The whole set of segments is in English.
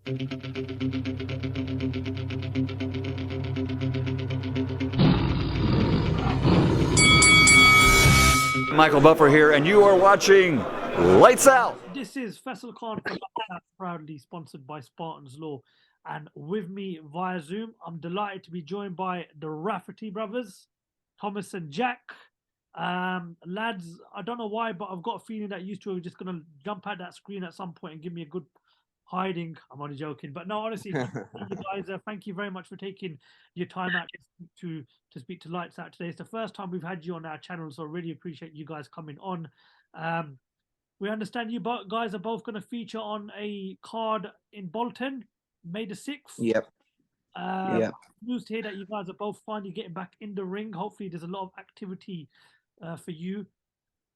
Michael Buffer here, and you are watching Lights Out. This is Faisal Khan from proudly sponsored by Spartans Law. And with me via Zoom, I'm delighted to be joined by the Rafferty brothers, Thomas and Jack. Lads, I don't know why, but I've got a feeling that you two are just going to jump at that screen at some point and give me a good hiding. I'm only joking, but no, honestly, you guys, thank you very much for taking your time out to speak to Lights Out today. It's the first time we've had you on our channel, so I really appreciate you guys coming on. We understand you guys are both going to feature on a card in Bolton, May the 6th. Yep. Yep. News to hear that you guys are both finally getting back in the ring. Hopefully, there's a lot of activity for you.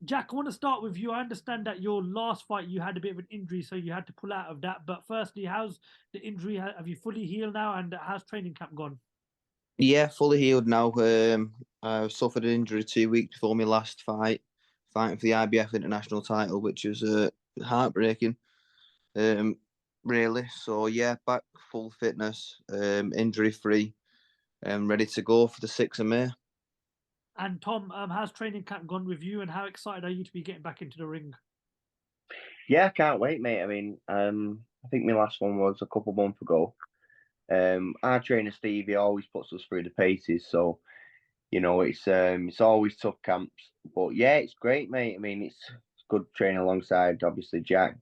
Jack, I want to start with you. I understand that your last fight you had a bit of an injury, so you had to pull out of that. But firstly, how's the injury? Have you fully healed now, and how's training camp gone? Yeah, fully healed now. I suffered an injury 2 weeks before my last fight, fighting for the IBF international title, which was heartbreaking, really. So yeah, back full fitness, injury free, ready to go for the 6th of May. And Tom, how's training camp gone with you, and how excited are you to be getting back into the ring? Yeah, I can't wait, mate. I mean, I think my last one was a couple of months ago. Our trainer Steve, he always puts us through the paces, so you know it's always tough camps. But yeah, it's great, mate. I mean, it's good training alongside obviously Jack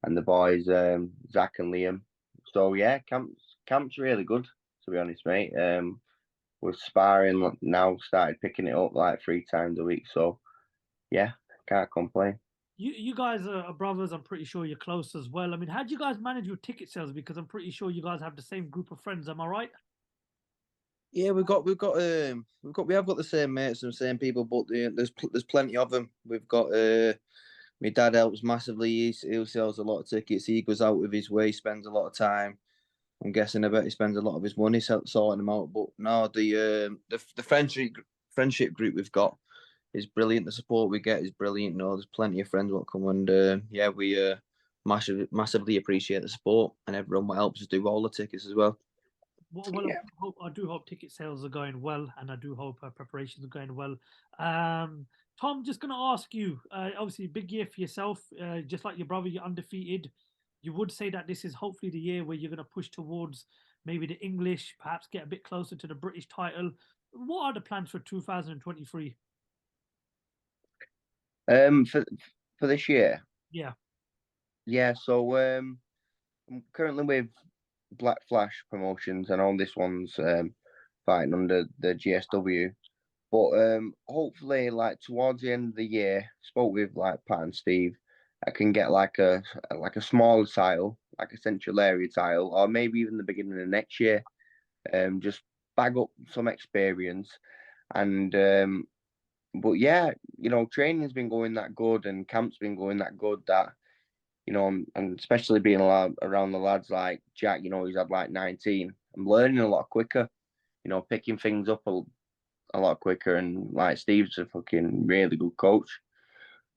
and the boys, Zach and Liam. So yeah, camp's really good, to be honest, mate. We're sparring now, started picking it up like 3 times a week. So yeah, can't complain. You guys are brothers. I'm pretty sure you're close as well. I mean, how do you guys manage your ticket sales? Because I'm pretty sure you guys have the same group of friends. Am I right? Yeah, we have got the same mates and the same people, but there's plenty of them. We've got my dad helps massively. He sells a lot of tickets. He goes out with his way. He spends a lot of time. I'm guessing I bet he spends a lot of his money sorting them out. But no, the friendship group we've got is brilliant. The support we get is brilliant. No, there's plenty of friends that come, and yeah, we massively appreciate the support and everyone that helps us do all the tickets as well. Well, yeah. I do hope ticket sales are going well, and I do hope preparations are going well. Tom, just going to ask you, obviously, big year for yourself. Just like your brother, you're undefeated. You would say that this is hopefully the year where you're going to push towards maybe the English, perhaps get a bit closer to the British title. What are the plans for 2023? For this year? Yeah. Yeah, so I'm currently with Black Flash Promotions, and all this one's fighting under the GSW. But hopefully, like towards the end of the year, spoke with like Pat and Steve, I can get like a smaller title, like a central area title, or maybe even the beginning of next year. Just bag up some experience, and but yeah, you know, training's been going that good, and camp's been going that good that, you know, and especially being around the lads like Jack, you know, he's had like 19. I'm learning a lot quicker, you know, picking things up a lot quicker, and like Steve's a fucking really good coach.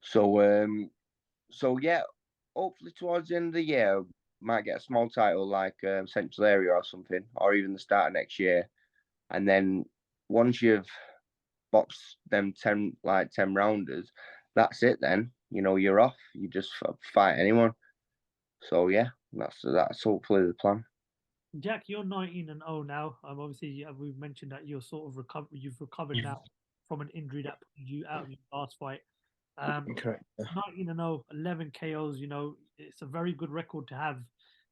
So yeah, hopefully towards the end of the year, might get a small title like Central Area or something, or even the start of next year. And then once you've boxed them 10 rounders, that's it. Then you know you're off. You just fight anyone. So yeah, that's hopefully the plan. Jack, you're 19-0 now. Obviously, we've mentioned that you're sort of you've recovered now from an injury that put you out of your last fight. Correct. 19-0, 11 KOs. You know, it's a very good record to have.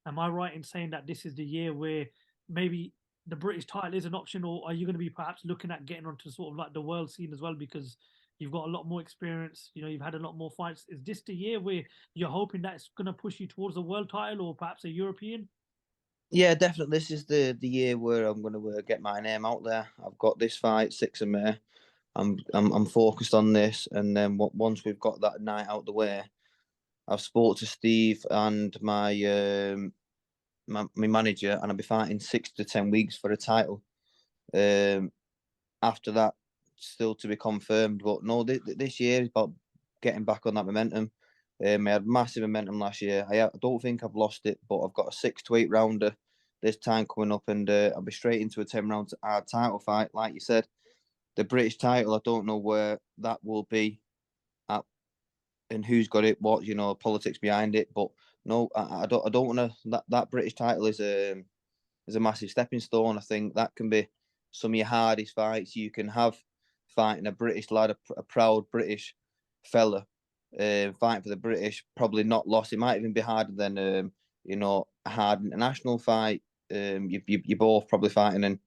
Am I right in saying that this is the year where maybe the British title is an option, or are you going to be perhaps looking at getting onto sort of like the world scene as well, because you've got a lot more experience, you know, you've had a lot more fights? Is this the year where you're hoping that it's going to push you towards a world title or perhaps a European? Yeah, definitely. This is the year where I'm going to get my name out there. I've got this fight 6th of May. I'm focused on this, and then once we've got that night out the way, I've spoke to Steve and my manager, and I'll be fighting 6 to 10 weeks for a title. After that, still to be confirmed. But no, this year is about getting back on that momentum, I had massive momentum last year. I don't think I've lost it, but I've got a 6 to 8 rounder this time coming up, and I'll be straight into a 10-round hard title fight. Like you said, the British title, I don't know where that will be at and who's got it, what, politics behind it. But no, I don't want to. That British title is a massive stepping stone. I think that can be some of your hardest fights you can have, fighting a British lad, a proud British fella, fighting for the British. Probably not lost. It might even be harder than a hard international fight. You're both probably fighting in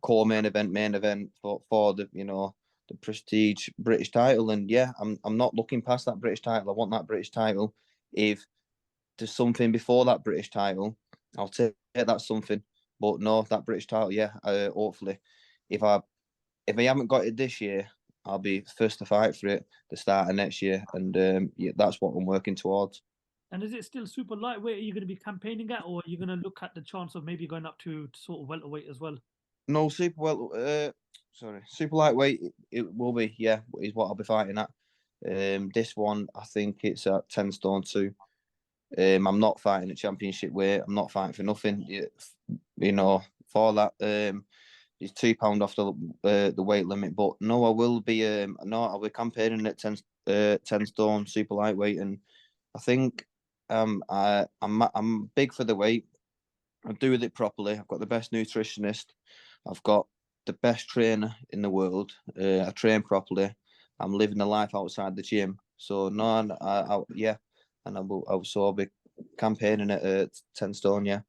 core main event for the prestige British title. And yeah, I'm not looking past that British title. I want that British title. If there's something before that British title, I'll take that something. But no, that British title, yeah. Hopefully, if I haven't got it this year, I'll be first to fight for it the start of next year, and yeah, that's what I'm working towards. And is it still super lightweight? Are you going to be campaigning at, or are you going to look at the chance of maybe going up to sort of welterweight as well? No, super lightweight. It will be, yeah, is what I'll be fighting at. This one, I think it's at 10 stone 2. I'm not fighting at championship weight. I'm not fighting for nothing. For that. It's £2 off the weight limit. But no, I will be. I'll be campaigning at 10 stone super lightweight, and I think I'm big for the weight. I do it properly. I've got the best nutritionist. I've got the best trainer in the world. I train properly. I'm living a life outside the gym. So no, yeah, and I'll be campaigning at 10 stone. Yeah.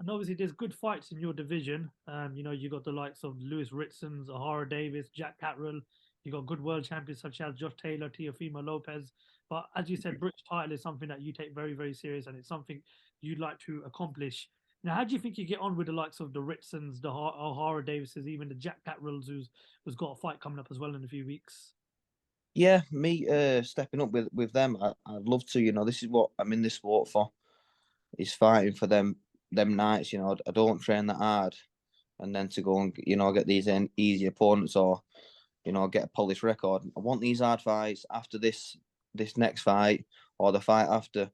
And obviously, there's good fights in your division. You got the likes of Lewis Ritson's, Ahara Davis, Jack Catterall. You got good world champions such as Josh Taylor, Teofimo Lopez. But as you said, British title is something that you take very, very serious, and it's something you'd like to accomplish. Now, how do you think you get on with the likes of the Ritsons, the Ahara Davises, even the Jack Catteralls, who's got a fight coming up as well in a few weeks? Yeah, me stepping up with them. I'd love to. This is what I'm in this sport for. Is fighting for them nights. I don't train that hard, and then to go and get these easy opponents, or get a polished record. I want these hard fights after this next fight, or the fight after.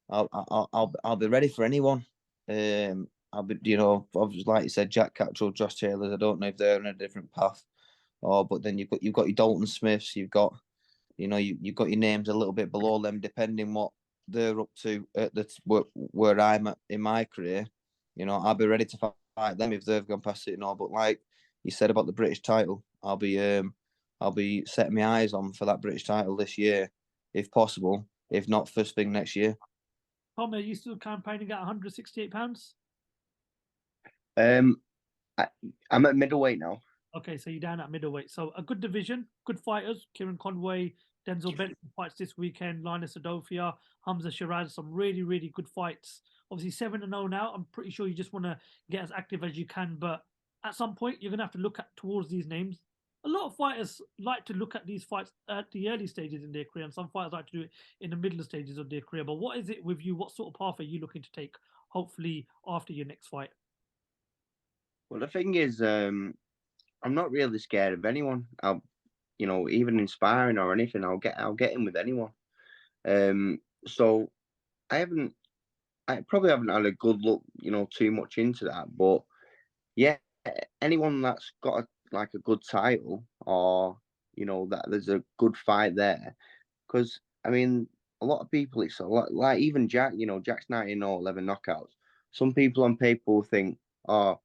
I'll be ready for anyone. I'll be, obviously, like you said, Jack Catterall, Josh Taylor. I don't know if they're on a different path, but then you've got your Dalton Smiths. You've got you've got your names a little bit below them, depending what they're up to at where I'm at in my career. I'll be ready to fight them if they've gone past it. But like you said about the British title, I'll be setting my eyes on for that British title this year, if possible. If not, first thing next year. Tom, are you still campaigning at £168? I'm at middleweight now. Okay, so you're down at middleweight. So a good division, good fighters. Kieran Conway, Denzel Benton fights this weekend. Linus Adofia, Hamza Shiraz, some really, really good fights. Obviously 7-0 now. I'm pretty sure you just want to get as active as you can, but at some point you're gonna have to look at towards these names. A lot of fighters like to look at these fights at the early stages in their career, and some fighters like to do it in the middle stages of their career. But what is it with you? What sort of path are you looking to take? Hopefully after your next fight. Well, the thing is, I'm not really scared of anyone. I'll, even inspiring or anything, I'll get in with anyone. So I probably haven't had a good look, too much into that. But yeah, anyone that's got a good title, or that there's a good fight there, because I mean, a lot of people, it's a lot like even Jack. Jack's 19-11 knockouts. Some people on paper will think, we'll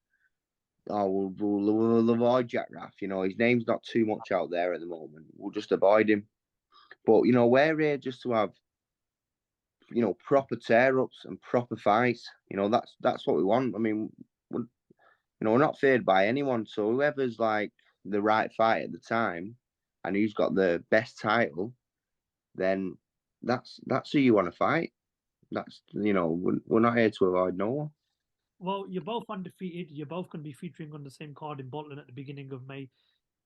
avoid Jack Raff. His name's not too much out there at the moment. We'll just avoid him. But we're here just to have proper tear ups and proper fights. That's what we want. I mean, we're not feared by anyone. So whoever's like the right fight at the time, and who's got the best title, then that's who you want to fight. That's we're not here to avoid no one. Well, you're both undefeated. You're both going to be featuring on the same card in Bolton at the beginning of May.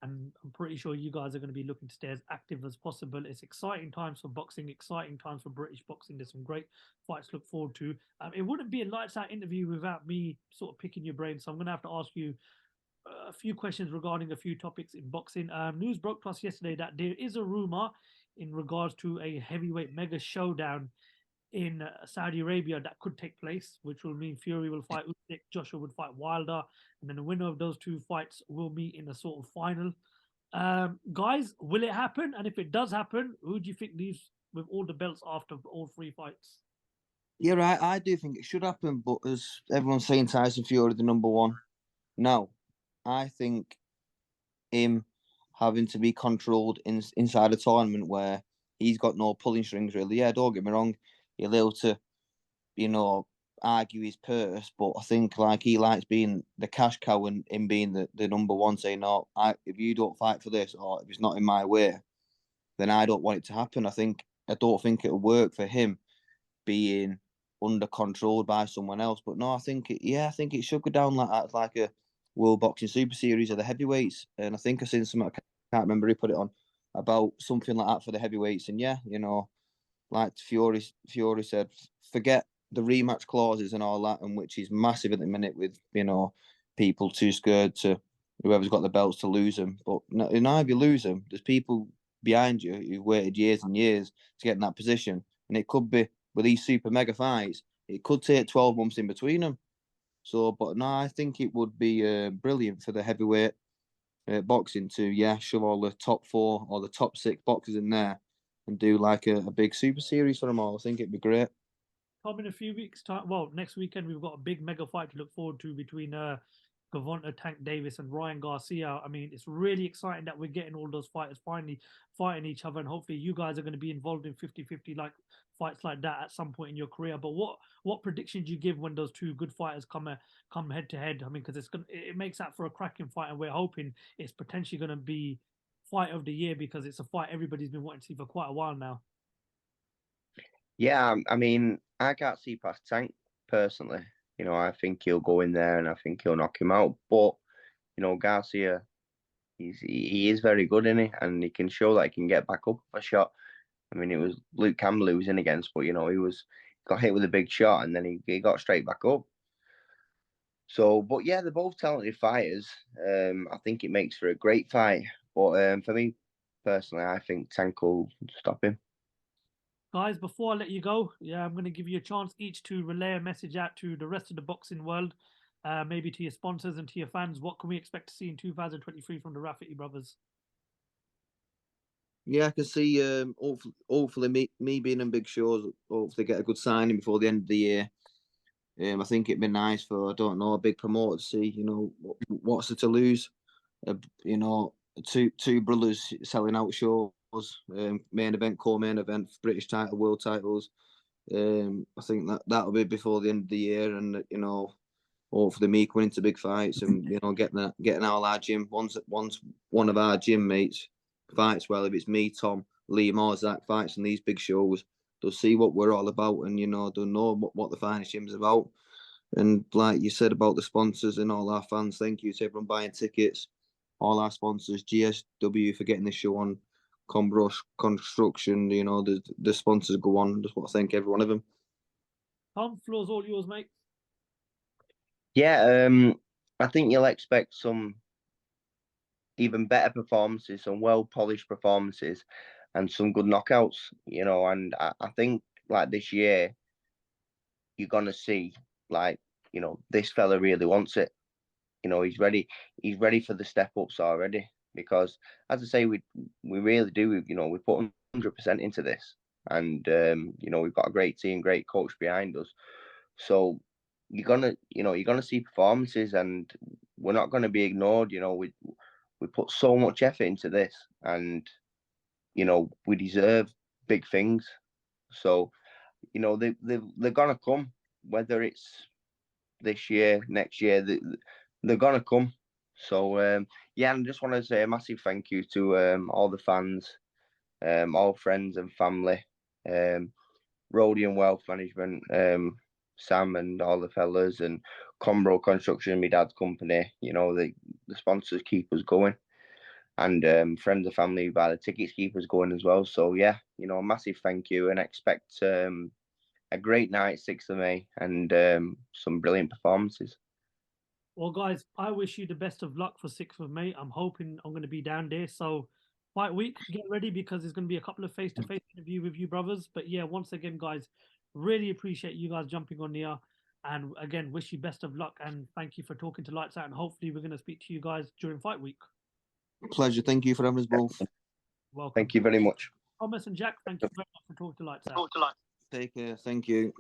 And I'm pretty sure you guys are going to be looking to stay as active as possible. It's exciting times for boxing, exciting times for British boxing. There's some great fights to look forward to. It wouldn't be a lights out interview without me sort of picking your brain. So I'm going to have to ask you a few questions regarding a few topics in boxing. News broke to us yesterday that there is a rumor in regards to a heavyweight mega showdown in Saudi Arabia that could take place, which will mean Fury will fight Usyk, Joshua would fight Wilder, and then the winner of those two fights will meet in a sort of final. Guys, will it happen? And if it does happen, who do you think leaves with all the belts after all three fights? Yeah, right. I do think it should happen, but as everyone's saying, Tyson Fury the number one. No, I think him having to be controlled inside a tournament where he's got no pulling strings really. Yeah, don't get me wrong, he'll able to, argue his purse, but I think like he likes being the cash cow and him being the number one, saying, no, if you don't fight for this or if it's not in my way, then I don't want it to happen. I don't think it'll work for him being under controlled by someone else. But no, I think it should go down like that, like a World Boxing Super Series of the heavyweights. And I think I seen something, I can't remember who put it on, about something like that for the heavyweights. And yeah, like Fury said, forget the rematch clauses and all that, and which is massive at the minute with people too scared to whoever's got the belts to lose them. But if you lose them, there's people behind you who've waited years and years to get in that position, and it could be with these super mega fights, it could take 12 months in between them. So, but no, I think it would be brilliant for the heavyweight boxing to shove all the top 4 or the top 6 boxers in there and do like a big super series for them all. I think it'd be great. Tom, in a few weeks' time, well, next weekend we've got a big mega fight to look forward to between Gervonta Tank Davis and Ryan Garcia. I mean, it's really exciting that we're getting all those fighters finally fighting each other, and hopefully you guys are going to be involved in 50-50 like fights like that at some point in your career. But what predictions do you give when those two good fighters come head to head? I mean, because it makes that for a cracking fight, and we're hoping it's potentially going to be fight of the year because it's a fight everybody's been wanting to see for quite a while now. Yeah, I mean, I can't see past Tank personally. I think he'll go in there and I think he'll knock him out. But Garcia, he is very good in it, and he can show that he can get back up a shot. I mean, it was Luke Campbell he was in against, but he got hit with a big shot and then he got straight back up. So, but yeah, they're both talented fighters. I think it makes for a great fight. But for me personally, I think Tank will stop him. Guys, before I let you go, I'm going to give you a chance each to relay a message out to the rest of the boxing world, maybe to your sponsors and to your fans. What can we expect to see in 2023 from the Rafferty brothers? Yeah, I can see. Hopefully, me being in big shows, hopefully get a good signing before the end of the year. I think it'd be nice for a big promoter to see. What's it to lose? Two brothers selling out shows. Main event, co-main event, British title, world titles. I think that'll be before the end of the year, and hopefully me coming into big fights and getting all our gym. Once one of our gym mates fights well, if it's me, Tom, Liam, or Zach fights in these big shows, they'll see what we're all about, and they'll know what the finest gym's about. And like you said about the sponsors and all our fans, thank you to everyone buying tickets, all our sponsors, GSW for getting this show on, Combrush Construction, the sponsors go on. Just want to thank every one of them. Tom, floor's all yours, mate. Yeah, I think you'll expect some even better performances, some well-polished performances, and some good knockouts, and I think like this year, you're gonna see like, this fella really wants it. He's ready for the step ups already, because as I say, we really do, we put 100% into this, and we've got a great team, great coach behind us. So you're gonna see performances, and we're not gonna be ignored. We put so much effort into this, and we deserve big things. So they're gonna come, whether it's this year, next year, they're gonna come. So and I just want to say a massive thank you to all the fans, all friends and family, Rodian Wealth Management, Sam and all the fellas, and Combro Construction, my dad's company. The sponsors keep us going, and friends and family who buy the tickets keep us going as well. So a massive thank you, and expect a great night, 6th of May, and some brilliant performances. Well, guys, I wish you the best of luck for 6th of May. I'm hoping I'm going to be down there. So fight week. Get ready because there's going to be a couple of face-to-face interview with you brothers. But yeah, once again, guys, really appreciate you guys jumping on here. And again, wish you best of luck and thank you for talking to Lights Out. And hopefully, we're going to speak to you guys during fight week. Pleasure. Thank you for having us both. Welcome. Thank you very much. Thomas and Jack, thank you very much for talking to Lights Out. Take care. Thank you.